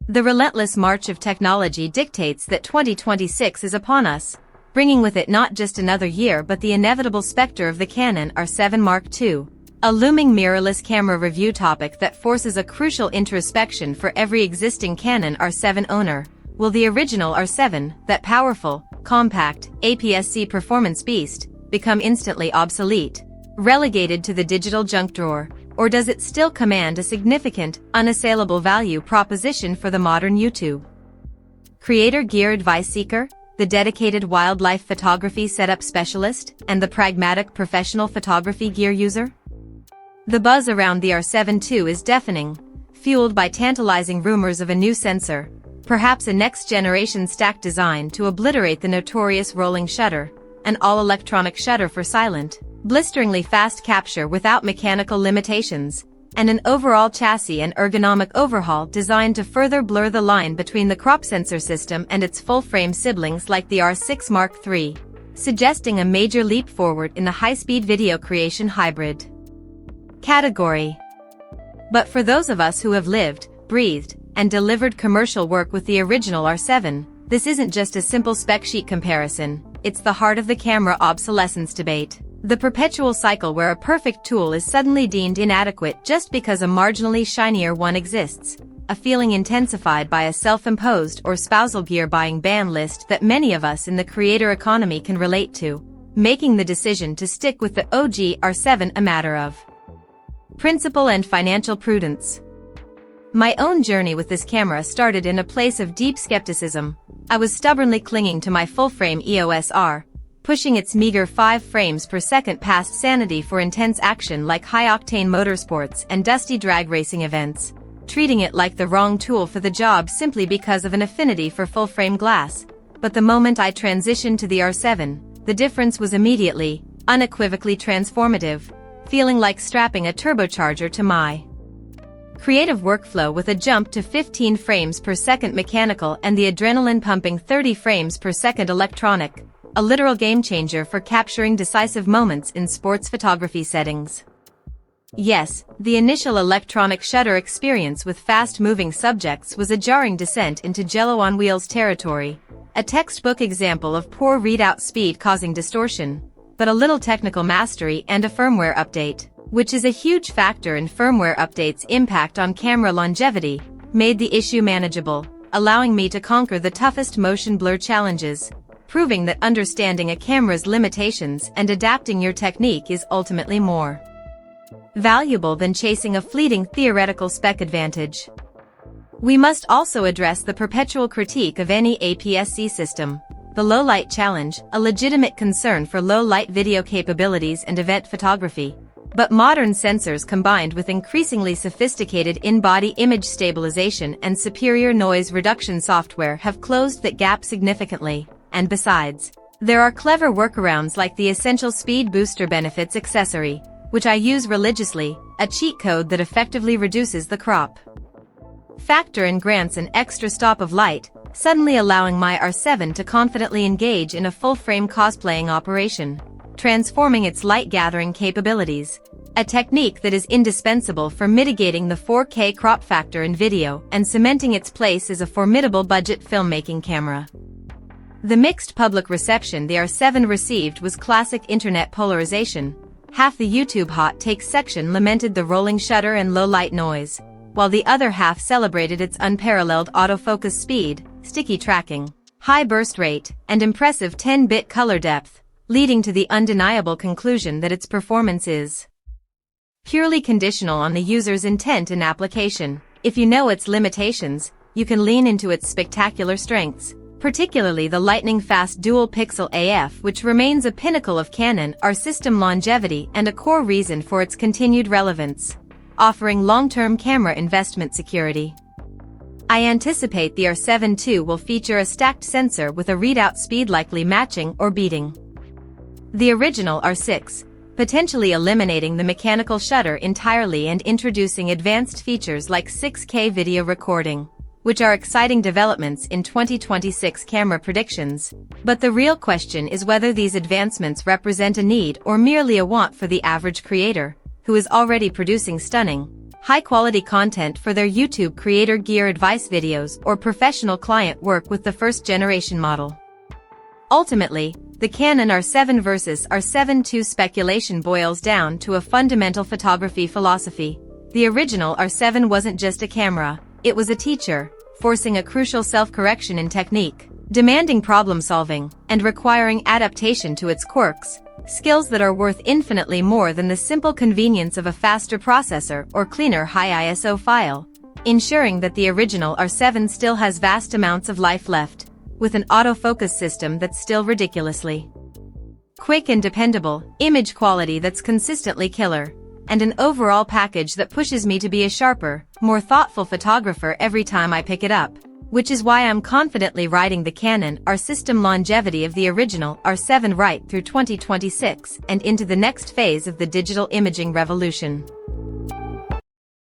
The relentless march of technology dictates that 2026 is upon us, bringing with it not just another year but the inevitable specter of the Canon R7 Mark II, a looming mirrorless camera review topic that forces a crucial introspection for every existing Canon R7 owner. Will the original R7, that powerful, compact, APS-C performance beast, become instantly obsolete, relegated to the digital junk drawer, or does it still command a significant, unassailable value proposition for the modern YouTube creator gear advice seeker, the dedicated wildlife photography setup specialist, and the pragmatic professional photography gear user? The buzz around the R7 II is deafening, fueled by tantalizing rumors of a new sensor, perhaps a next-generation stack design to obliterate the notorious rolling shutter, an all-electronic shutter for silent, blisteringly fast capture without mechanical limitations, and an overall chassis and ergonomic overhaul designed to further blur the line between the crop sensor system and its full-frame siblings like the R6 Mark III, suggesting a major leap forward in the high-speed video creation hybrid category. But for those of us who have lived, breathed, and delivered commercial work with the original R7, this isn't just a simple spec sheet comparison, it's the heart of the camera obsolescence debate. The perpetual cycle where a perfect tool is suddenly deemed inadequate just because a marginally shinier one exists, a feeling intensified by a self-imposed or spousal gear buying ban list that many of us in the creator economy can relate to, making the decision to stick with the OG R7 a matter of principle and financial prudence. My own journey with this camera started in a place of deep skepticism. I was stubbornly clinging to my full-frame EOS R, pushing its meager 5 frames per second past sanity for intense action like high-octane motorsports and dusty drag racing events, treating it like the wrong tool for the job simply because of an affinity for full-frame glass. But the moment I transitioned to the R7, the difference was immediately, unequivocally transformative, feeling like strapping a turbocharger to my creative workflow with a jump to 15 frames per second mechanical and the adrenaline-pumping 30 frames per second electronic, a literal game-changer for capturing decisive moments in sports photography settings. Yes, the initial electronic shutter experience with fast-moving subjects was a jarring descent into Jello-on-wheels territory, a textbook example of poor readout speed causing distortion, but a little technical mastery and a firmware update, which is a huge factor in firmware updates' impact on camera longevity, made the issue manageable, allowing me to conquer the toughest motion blur challenges, proving that understanding a camera's limitations and adapting your technique is ultimately more valuable than chasing a fleeting theoretical spec advantage. We must also address the perpetual critique of any APS-C system, the low-light challenge, a legitimate concern for low-light video capabilities and event photography. But modern sensors combined with increasingly sophisticated in-body image stabilization and superior noise reduction software have closed that gap significantly. And besides, there are clever workarounds like the Essential Speed Booster Benefits accessory, which I use religiously, a cheat code that effectively reduces the crop factor and grants an extra stop of light, suddenly allowing my R7 to confidently engage in a full-frame cosplaying operation, transforming its light-gathering capabilities, a technique that is indispensable for mitigating the 4K crop factor in video and cementing its place as a formidable budget filmmaking camera. The mixed public reception the R7 received was classic internet polarization. Half the YouTube hot takes section lamented the rolling shutter and low-light noise, while the other half celebrated its unparalleled autofocus speed, sticky tracking, high burst rate, and impressive 10-bit color depth, leading to the undeniable conclusion that its performance is purely conditional on the user's intent and application. If you know its limitations, you can lean into its spectacular strengths, particularly the lightning-fast dual-pixel AF, which remains a pinnacle of Canon R system longevity and a core reason for its continued relevance, offering long-term camera investment security. I anticipate the R7 II will feature a stacked sensor with a readout speed likely matching or beating the original R6, potentially eliminating the mechanical shutter entirely and introducing advanced features like 6K video recording, which are exciting developments in 2026 camera predictions. But the real question is whether these advancements represent a need or merely a want for the average creator, who is already producing stunning, high-quality content for their YouTube creator gear advice videos or professional client work with the first-generation model. Ultimately, the Canon R7 versus R7 II speculation boils down to a fundamental photography philosophy. The original R7 wasn't just a camera, it was a teacher, forcing a crucial self-correction in technique, demanding problem-solving, and requiring adaptation to its quirks, skills that are worth infinitely more than the simple convenience of a faster processor or cleaner high ISO file, ensuring that the original R7 still has vast amounts of life left, with an autofocus system that's still ridiculously quick and dependable, image quality that's consistently killer, and an overall package that pushes me to be a sharper, more thoughtful photographer every time I pick it up, which is why I'm confidently riding the Canon R system longevity of the original R7 right through 2026 and into the next phase of the digital imaging revolution.